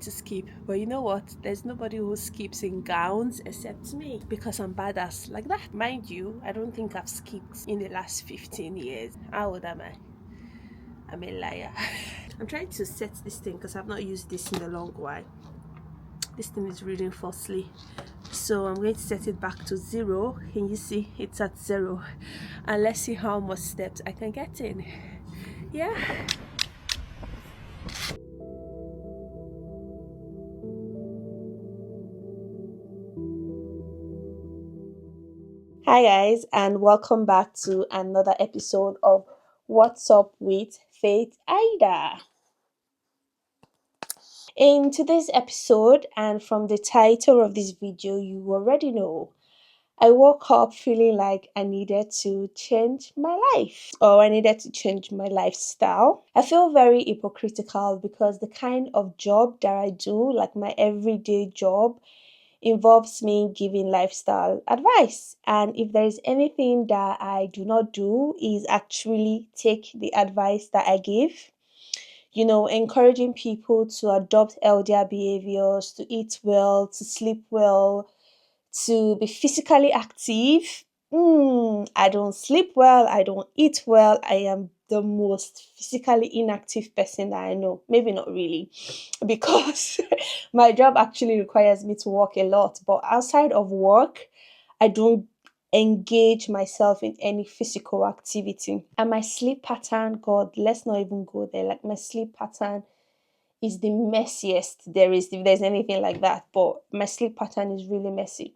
to skip, but you know what? There's nobody who skips in gowns except me because I'm badass like that. Mind you, I don't think I've skipped in the last 15 years. How old am I? I'm a liar. I'm trying to set this thing because I've not used this in a long while. This thing is reading falsely, so I'm going to set it back to 0. Can you see it's at 0? And let's see how much steps I can get in. Yeah. Hi guys, and welcome back to another episode of What's Up with Faith Ida. In today's episode, and from the title of this video, you already know, I woke up feeling like I needed to change my life, or I needed to change my lifestyle. I feel very hypocritical because the kind of job that I do, like my everyday job, involves me giving lifestyle advice. And if there is anything that I do not do, is actually take the advice that I give. Encouraging people to adopt healthier behaviors, to eat well, to sleep well, to be physically active. I don't sleep well, I don't eat well, I am the most physically inactive person that I know. Maybe not really, because my job actually requires me to work a lot. But outside of work, I don't engage myself in any physical activity. And my sleep pattern, God, let's not even go there. Like, my sleep pattern is the messiest there is, if there's anything like that. But my sleep pattern is really messy.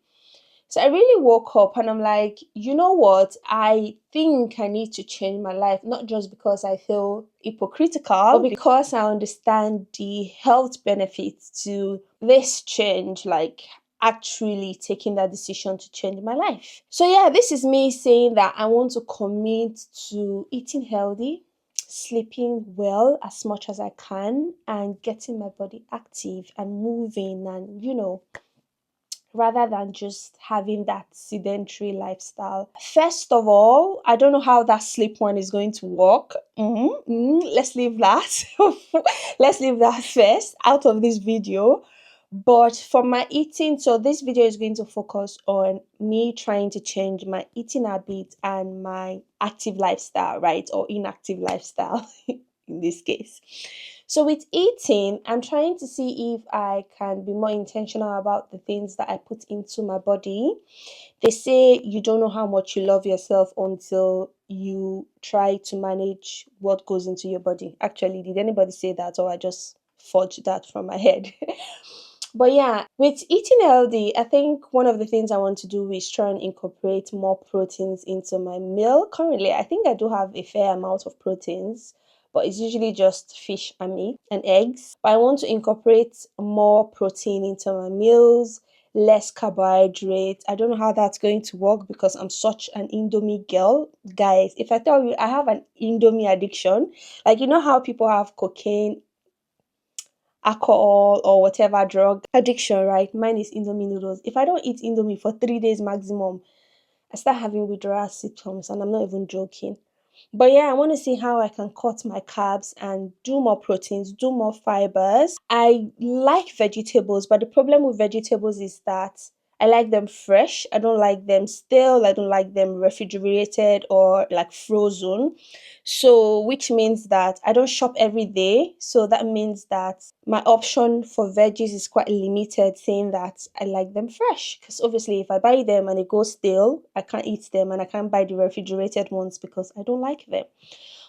So I really woke up and I'm like, you know what? I think I need to change my life, not just because I feel hypocritical, but because I understand the health benefits to this change, like actually taking that decision to change my life. So yeah, this is me saying that I want to commit to eating healthy, sleeping well as much as I can, and getting my body active and moving, and rather than just having that sedentary lifestyle. First of all, I don't know how that sleep one is going to work. Let's leave that. Let's leave that first out of this video. But for my eating, so this video is going to focus on me trying to change my eating habits and my active lifestyle, right? Or inactive lifestyle in this case. So with eating, I'm trying to see if I can be more intentional about the things that I put into my body. They say you don't know how much you love yourself until you try to manage what goes into your body. Actually, did anybody say that, or I just forged that from my head? But yeah, with eating healthy, I think one of the things I want to do is try and incorporate more proteins into my meal. Currently, I think I do have a fair amount of proteins, but it's usually just fish and meat and eggs. But I want to incorporate more protein into my meals, less carbohydrate. I don't know how that's going to work because I'm such an Indomie girl. Guys, if I tell you I have an Indomie addiction, like how people have cocaine, alcohol, or whatever drug addiction, right? Mine is Indomie noodles. If I don't eat Indomie for 3 days maximum, I start having withdrawal symptoms, and I'm not even joking. But yeah, I want to see how I can cut my carbs and do more proteins, do more fibers. I like vegetables, but the problem with vegetables is that I like them fresh. I don't like them stale. I don't like them refrigerated or like frozen. So, which means that I don't shop every day. So that means that my option for veggies is quite limited, saying that I like them fresh. Because obviously, if I buy them and they go stale, I can't eat them, and I can't buy the refrigerated ones because I don't like them.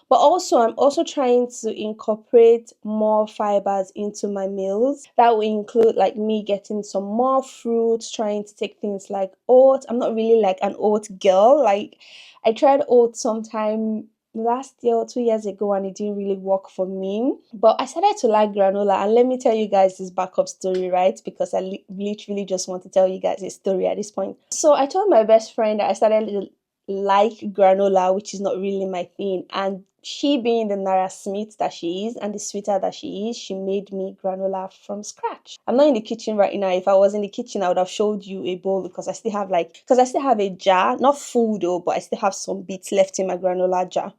But also, I'm also trying to incorporate more fibers into my meals. That will include like me getting some more fruits, trying to take things like oats. I'm not really like an oat girl. Like, I tried oats sometime last year or 2 years ago, and it didn't really work for me. But I started to like granola, and let me tell you guys this backup story, right? Because I literally just want to tell you guys a story at this point. So I told my best friend that I started to like granola, which is not really my thing, and she, being the Nara Smith that she is and the sweeter that she is, she made me granola from scratch. I'm not in the kitchen right now. If I was in the kitchen, I would have showed you a bowl because I still have a jar, not full though, but I still have some bits left in my granola jar.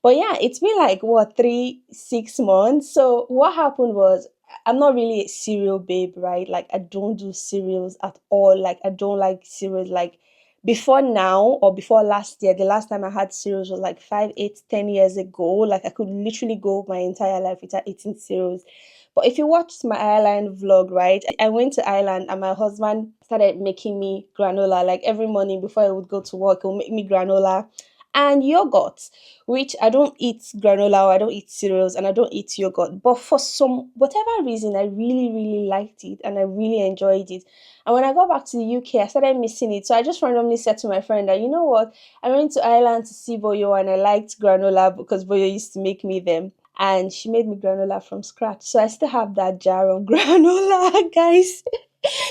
But yeah, it's been like 3-6 months. So what happened was I'm not really a cereal babe, right? Like I don't do cereals at all. Like I don't like cereals. Like before now or before last year, the last time I had cereals was like 5, 8, 10 years ago. Like I could literally go my entire life without eating cereals. But if you watched my Ireland vlog, right? I went to Ireland and my husband started making me granola. Like every morning before I would go to work, he'll make me granola and yogurt, which I don't eat granola, or I don't eat cereals, and I don't eat yogurt. But for some whatever reason, I really, really liked it and I really enjoyed it. And when I got back to the UK, I started missing it. So I just randomly said to my friend that, you know what, I went to Ireland to see Boyo and I liked granola because Boyo used to make me them. And she made me granola from scratch. So I still have that jar of granola, guys.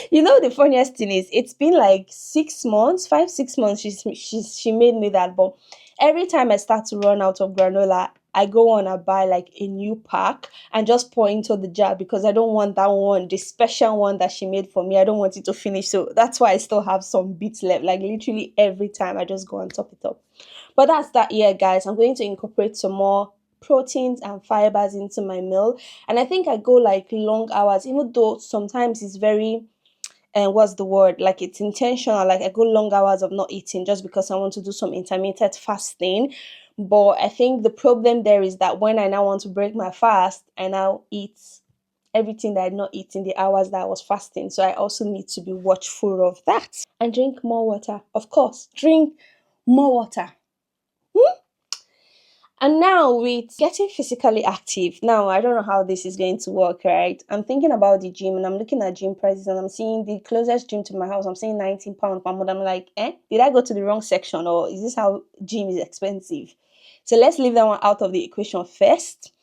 You know the funniest thing is it's been like 6 months, 5, 6 months she made me that, but every time I start to run out of granola, I go on and buy like a new pack and just pour into the jar because I don't want that one, the special one that she made for me. I don't want it to finish. So that's why I still have some bits left. Like literally every time I just go and top it up. But that's that year, guys. I'm going to incorporate some more proteins and fibers into my meal. And I think I go like long hours, even though sometimes it's very and what's the word, like it's intentional, like I go long hours of not eating just because I want to do some intermittent fasting. But I think the problem there is that when I now want to break my fast, I now eat everything that I did not eat in the hours that I was fasting. So I also need to be watchful of that and drink more water. Of course, drink more water. And now with getting physically active, now I don't know how this is going to work, right? I'm thinking about the gym and I'm looking at gym prices and I'm seeing the closest gym to my house. I'm seeing £19 per month. I'm like, did I go to the wrong section or is this how gym is expensive? So let's leave that one out of the equation first.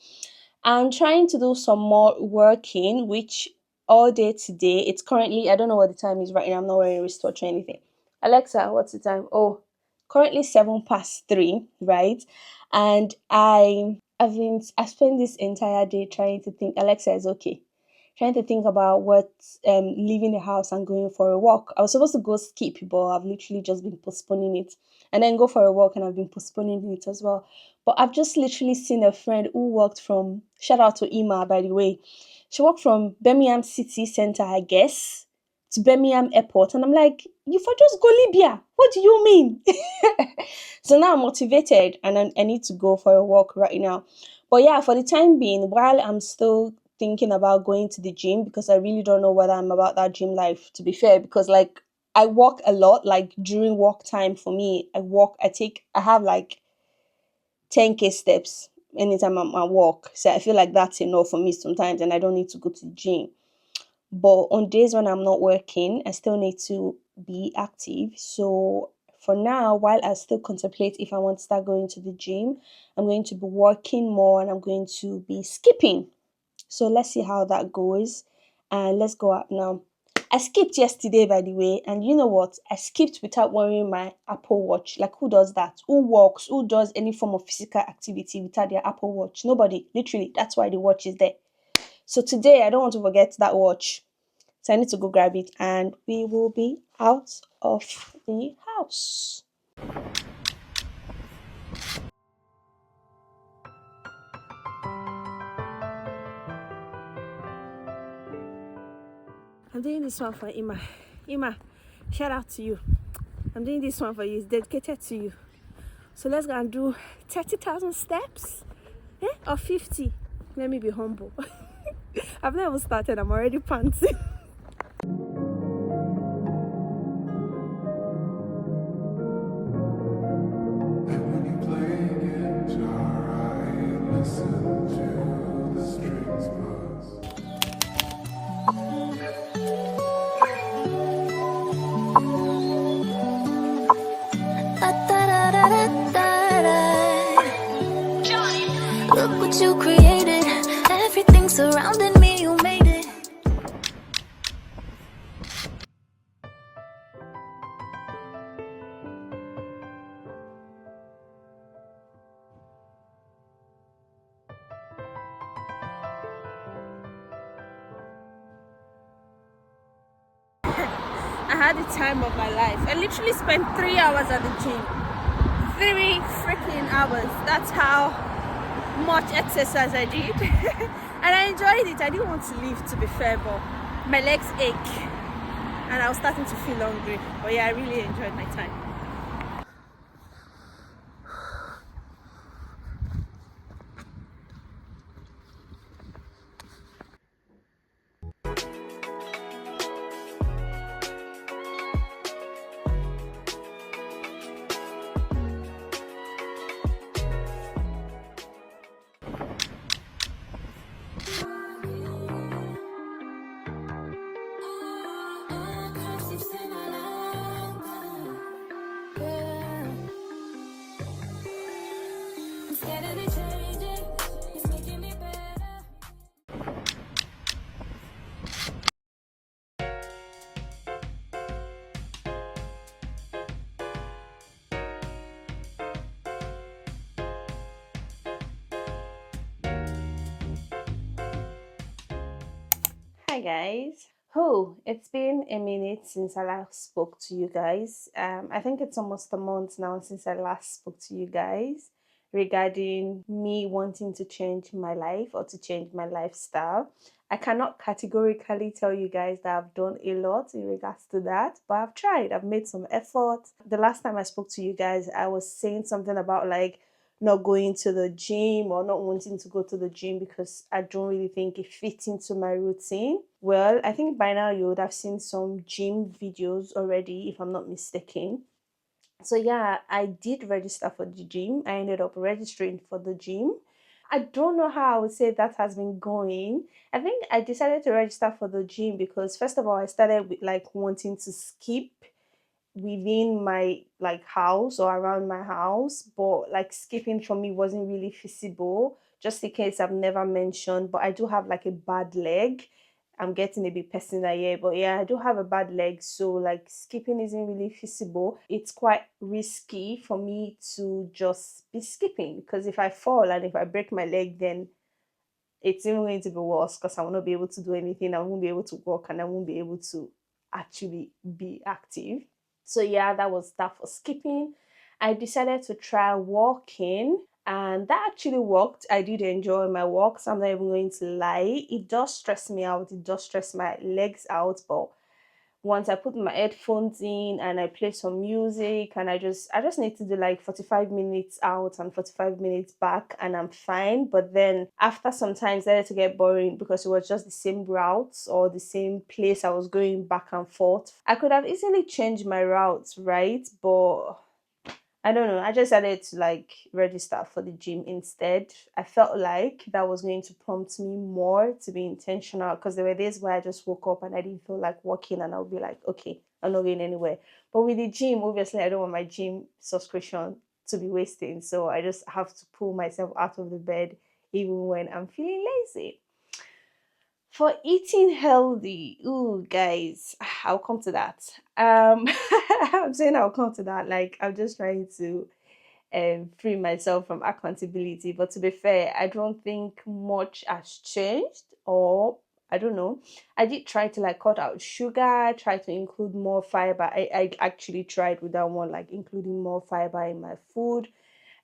I'm trying to do some more working, which all day today, it's currently, I don't know what the time is right now. I'm not wearing a wristwatch or anything. Alexa, what's the time? Oh, currently 7 past 3, right? And I spent this entire day trying to think. Alexa is okay. Trying to think about what leaving the house and going for a walk. I was supposed to go skip, but I've literally just been postponing it. And then go for a walk and I've been postponing it as well. But I've just literally seen a friend who walked from, shout out to Ima, by the way. She walked from Birmingham City Centre, I guess, to Birmingham Airport. And I'm like, you for just go Libya. What do you mean? So now I'm motivated and I need to go for a walk right now. But yeah, for the time being, while I'm still thinking about going to the gym, because I really don't know whether I'm about that gym life, to be fair, because like I walk a lot, like during walk time for me, I have like 10K steps anytime I walk. So I feel like that's enough for me sometimes and I don't need to go to the gym. But on days when I'm not working, I still need to be active. So for now, while I still contemplate if I want to start going to the gym, I'm going to be working more and I'm going to be skipping. So let's see how that goes. And let's go out now. I skipped yesterday, by the way, and you know what? I skipped without wearing my Apple Watch. Like, who does that? Who walks? Who does any form of physical activity without their Apple Watch? Nobody. Literally, that's why the watch is there. So today, I don't want to forget that watch. So I need to go grab it and we will be out of the house. I'm doing this one for Ima. Ima, shout out to you. I'm doing this one for you. It's dedicated to you. So let's go and do 30,000 steps. Or 50. Let me be humble. I've never started. I'm already panting. Look what you created. Everything surrounding me, you made it. I had the time of my life. I literally spent 3 hours at the gym. 3 freaking hours. That's how much exercise I did. And I enjoyed it. I didn't want to leave, to be fair, but my legs ache and I was starting to feel hungry. But yeah, I really enjoyed my time. Hi guys. Oh, it's been a minute since I last spoke to you guys. I think it's almost a month now since I last spoke to you guys regarding me wanting to change my life or to change my lifestyle. I cannot categorically tell you guys that I've done a lot in regards to that, but I've tried. I've made some effort. The last time I spoke to you guys, I was saying something about like not going to the gym or not wanting to go to the gym because I don't really think it fits into my routine. Well, I think by now you would have seen some gym videos already, if I'm not mistaken. So yeah, I did register for the gym. I ended up registering for the gym. I don't know how I would say that has been going. I think I decided to register for the gym because first of all, I started with like wanting to skip within my like house or around my house, but like skipping for me wasn't really feasible, just in case I've never mentioned, but I do have like a bad leg. I'm getting a bit personal here, but yeah, I do have a bad leg, so like skipping isn't really feasible. It's quite risky for me to just be skipping because if I fall and if I break my leg, then it's even going to be worse because I will not be able to do anything. I won't be able to walk and I won't be able to actually be active. So yeah, that was that for skipping. I decided to try walking and that actually worked. I did enjoy my walks. I'm not even going to lie. It does stress me out. It does stress my legs out, but once I put my headphones in and I play some music and I just need to do like 45 minutes out and 45 minutes back and I'm fine. But then after some time it started to get boring because it was just the same routes or the same place I was going back and forth. I could have easily changed my routes, right? But I don't know. I just decided to like register for the gym instead. I felt like that was going to prompt me more to be intentional because there were days where I just woke up and I didn't feel like walking and I'll be like, okay, I'm not going anywhere. But with the gym, obviously, I don't want my gym subscription to be wasting. So I just have to pull myself out of the bed even when I'm feeling lazy. For eating healthy, ooh, guys, I'll come to that. I'm saying I'll come to that. Like, I'm just trying to free myself from accountability. But to be fair, I don't think much has changed, or I don't know. I did try to like cut out sugar, try to include more fiber. I actually tried with that one, like including more fiber in my food.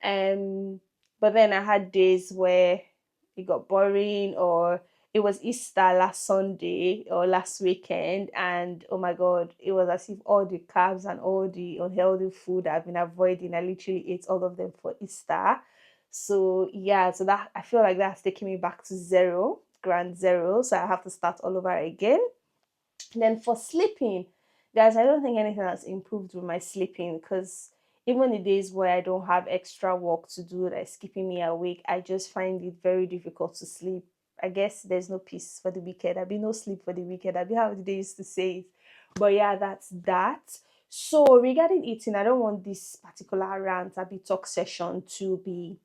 Um, but then I had days where it got boring, or it was Easter last Sunday or last weekend, and oh my god, it was as if all the carbs and all the unhealthy food I've been avoiding, I literally ate all of them for Easter. So yeah, so that I feel like that's taking me back to zero, grand zero. So I have to start all over again. Then for sleeping, guys, I don't think anything has improved with my sleeping because even the days where I don't have extra work to do, like keeping me awake, I just find it very difficult to sleep. I guess there's no peace for the wicked. I'll be no sleep for the wicked. I'll be how they used to say it. But yeah, that's that. So regarding eating, I don't want this particular rant, a bit talk session to be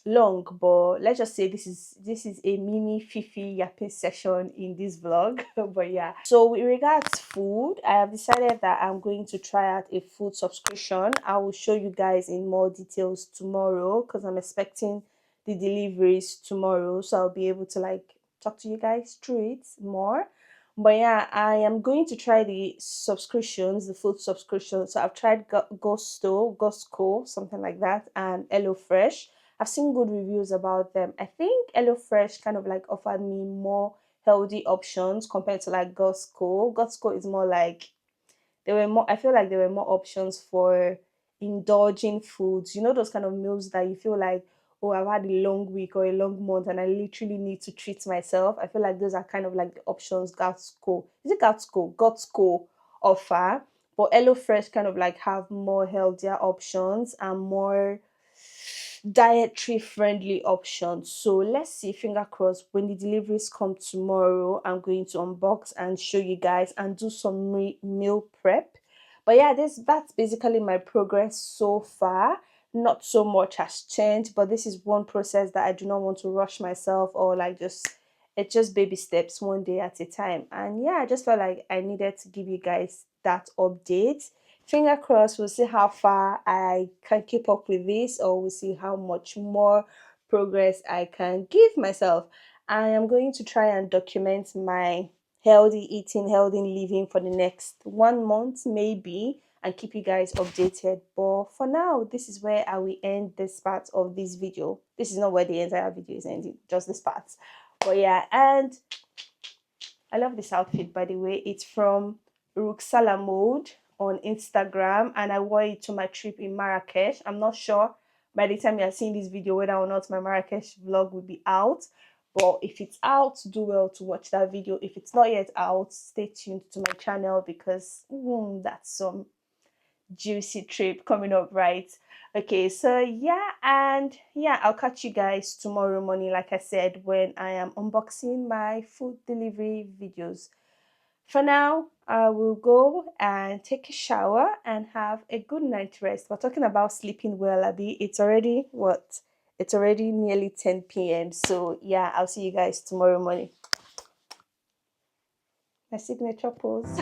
long, but let's just say this is a mini fifi yapping session in this vlog. But yeah, so with regards food, I have decided that I'm going to try out a food subscription. I will show you guys in more details tomorrow because I'm expecting the deliveries tomorrow, so I'll be able to like talk to you guys through it more. But yeah, I am going to try the subscriptions, the food subscription. So I've tried Gusto, something like that, and HelloFresh. I've seen good reviews about them. I think HelloFresh kind of like offered me more healthy options compared to like Costco. Costco is more like there were more, I feel like there were more options for indulging foods. You know, those kind of meals that you feel like, oh, I've had a long week or a long month and I literally need to treat myself. I feel like those are kind of like the options Gatsco. Is it Gatsco? Gatsco offer. But HelloFresh kind of like have more healthier options and more dietary friendly options. So let's see, finger crossed, when the deliveries come tomorrow, I'm going to unbox and show you guys and do some meal prep. But yeah, that's basically my progress so far. Not so much has changed, but this is one process that I do not want to rush myself or like just it's just baby steps, one day at a time. And yeah, I just felt like I needed to give you guys that update. Finger crossed, we'll see how far I can keep up with this, or we'll see how much more progress I can give myself. I am going to try and document my healthy eating, healthy living for the next 1 month, maybe, and keep you guys updated. But for now, this is where I will end this part of this video. This is not where the entire video is ending, just this part. But yeah, and I love this outfit, by the way. It's from Ruxala Mode on Instagram, and I wore it to my trip in Marrakesh. I'm not sure by the time you're seeing this video whether or not my Marrakesh vlog will be out. But if it's out, do well to watch that video. If it's not yet out, stay tuned to my channel because that's some juicy trip coming up, right? Okay, so yeah, and yeah, I'll catch you guys tomorrow morning, like I said, when I am unboxing my food delivery videos. For now, I will go and take a shower and have a good night rest. We're talking about sleeping well, Abby. It's already what? It's already nearly 10 p.m. So yeah, I'll see you guys tomorrow morning. My signature pose.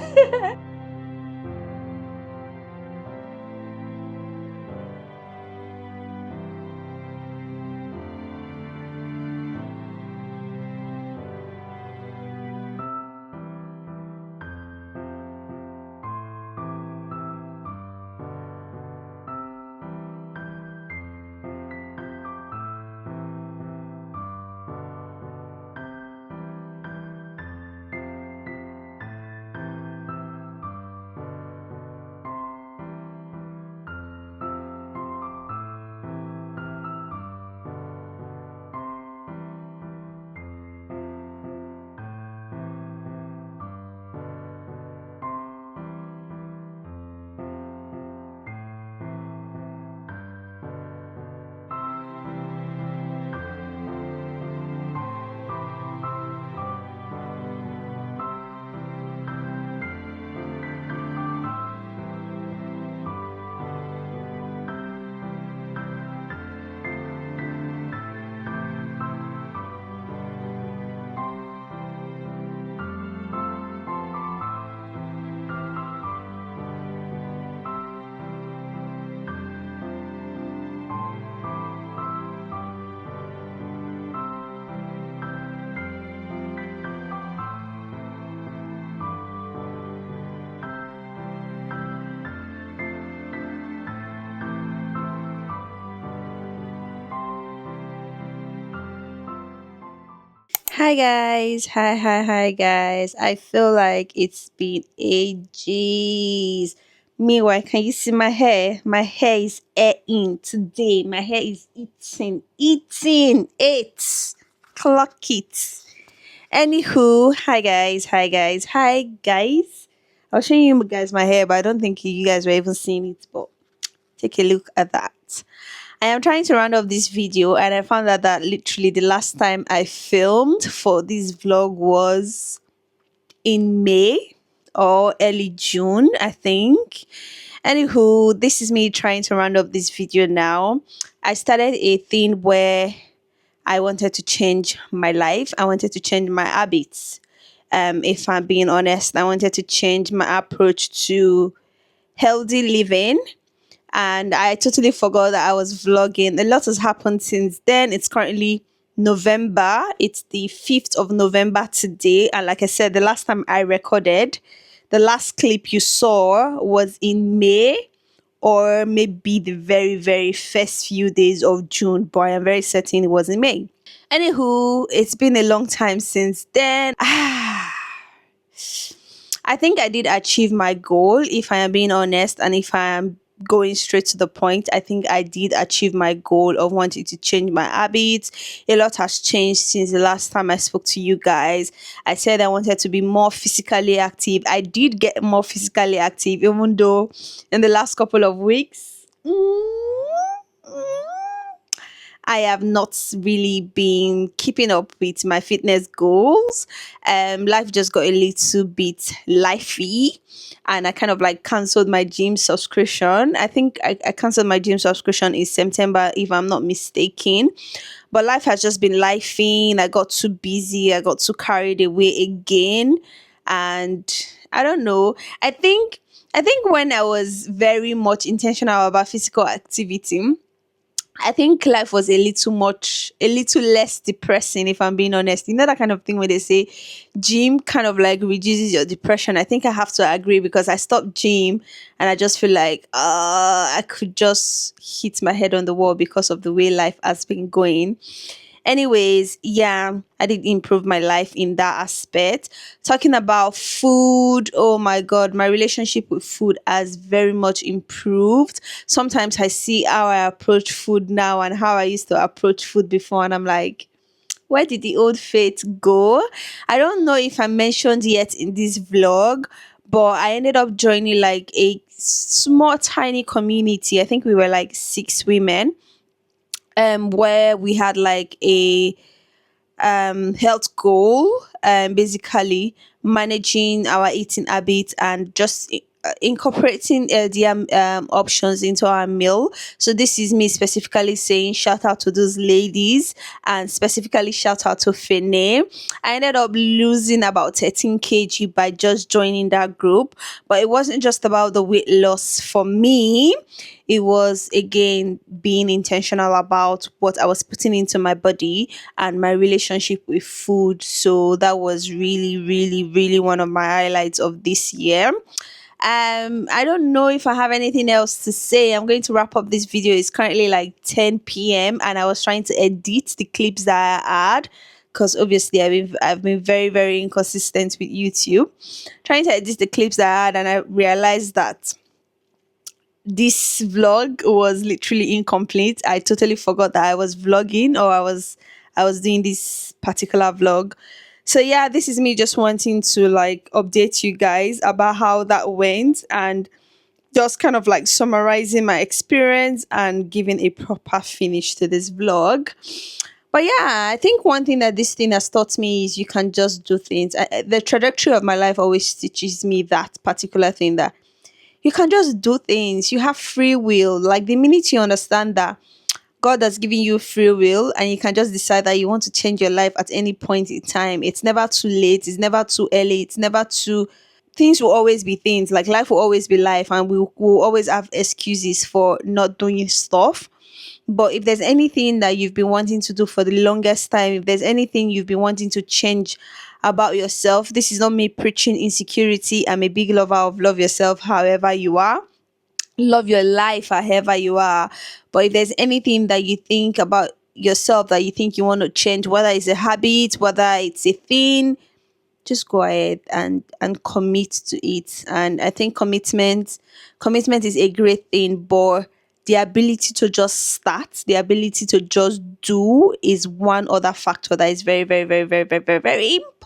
Hi guys, hi guys. I feel like it's been ages. Meanwhile, can you see my hair? My hair is eating today. My hair is eating it. Clock it. Anywho, hi guys. I was showing you guys my hair, but I don't think you guys were even seeing it. But take a look at that. I am trying to round off this video and I found out that literally the last time I filmed for this vlog was in May or early June, I think. Anywho, this is me trying to round up this video now. I started a thing where I wanted to change my life. I wanted to change my habits. If I'm being honest, I wanted to change my approach to healthy living, and I totally forgot that I was vlogging. A lot has happened since then. It's currently November. It's the 5th of November today. And like I said, the last time I recorded, the last clip you saw was in May or maybe the very, very first few days of June, but I am very certain it was in May. Anywho, it's been a long time since then. I think I did achieve my goal, if I am being honest, and if I am going straight to the point, I think I did achieve my goal of wanting to change my habits. A lot has changed since the last time I spoke to you guys. I said I wanted to be more physically active. I did get more physically active, even though in the last couple of weeks. I have not really been keeping up with my fitness goals. Life just got a little bit lifey, and I kind of like cancelled my gym subscription. I think I cancelled my gym subscription in September, if I'm not mistaken. But life has just been lifing. I got too busy. I got too carried away again, and I don't know. I think when I was very much intentional about physical activity, I think life was a little less depressing, if I'm being honest. You know that kind of thing where they say gym kind of like reduces your depression. I think I have to agree, because I stopped gym and I just feel like I could just hit my head on the wall because of the way life has been going. Anyways, yeah, I did improve my life in that aspect. Talking about food, oh my god, my relationship with food has very much improved. Sometimes I see how I approach food now and how I used to approach food before, and I'm like, where did the old faith go? I don't know if I mentioned yet in this vlog, but I ended up joining like a small tiny community. I think we were like 6 women, where we had like a health goal, basically managing our eating habits and just incorporating LDM options into our meal. So this is me specifically saying shout out to those ladies, and specifically shout out to Fene. I ended up losing about 13 kg by just joining that group, but it wasn't just about the weight loss for me. It was again being intentional about what I was putting into my body and my relationship with food. So that was really, really, really one of my highlights of this year. I don't know if I have anything else to say. I'm going to wrap up this video. It's currently like 10 p.m. and I was trying to edit the clips that I had, because obviously I've been very, very inconsistent with YouTube. Trying to edit the clips that I had, and I realized that this vlog was literally incomplete. I totally forgot that I was vlogging, or I was doing this particular vlog. So yeah, this is me just wanting to like update you guys about how that went, and just kind of like summarizing my experience and giving a proper finish to this vlog. But yeah, I think one thing that this thing has taught me is you can just do things. The trajectory of my life always teaches me that particular thing, that you can just do things. You have free will. Like the minute you understand that God has given you free will and you can just decide that you want to change your life at any point in time, it's never too late. It's never too early. It's never too. Things will always be things. Like life will always be life, and we'll always have excuses for not doing stuff. But if there's anything that you've been wanting to do for the longest time, if there's anything you've been wanting to change about yourself, this is not me preaching insecurity. I'm a big lover of love yourself however you are. Love your life however you are. But if there's anything that you think about yourself that you think you want to change, whether it's a habit, whether it's a thing, just go ahead and commit to it. And I think commitment is a great thing, but the ability to just start, the ability to just do is one other factor that is very, very, very, very, very, very, very important.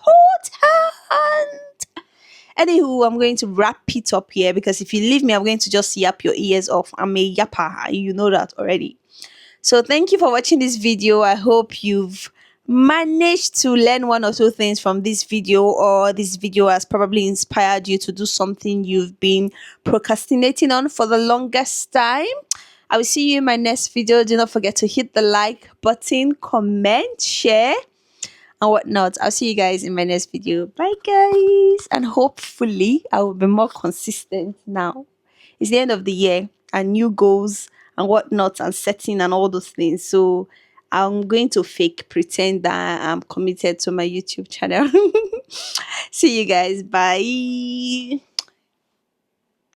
Anywho, I'm going to wrap it up here, because if you leave me, I'm going to just yap your ears off. I'm a yapper, and you know that already. So thank you for watching this video. I hope you've managed to learn one or two things from this video, or this video has probably inspired you to do something you've been procrastinating on for the longest time. I will see you in my next video. Do not forget to hit the like button, comment, share, and whatnot. I'll see you guys in my next video. Bye guys, and hopefully I will be more consistent now. It's the end of the year and new goals and whatnot and setting and all those things. So I'm going to fake pretend that I'm committed to my YouTube channel. See you guys. Bye.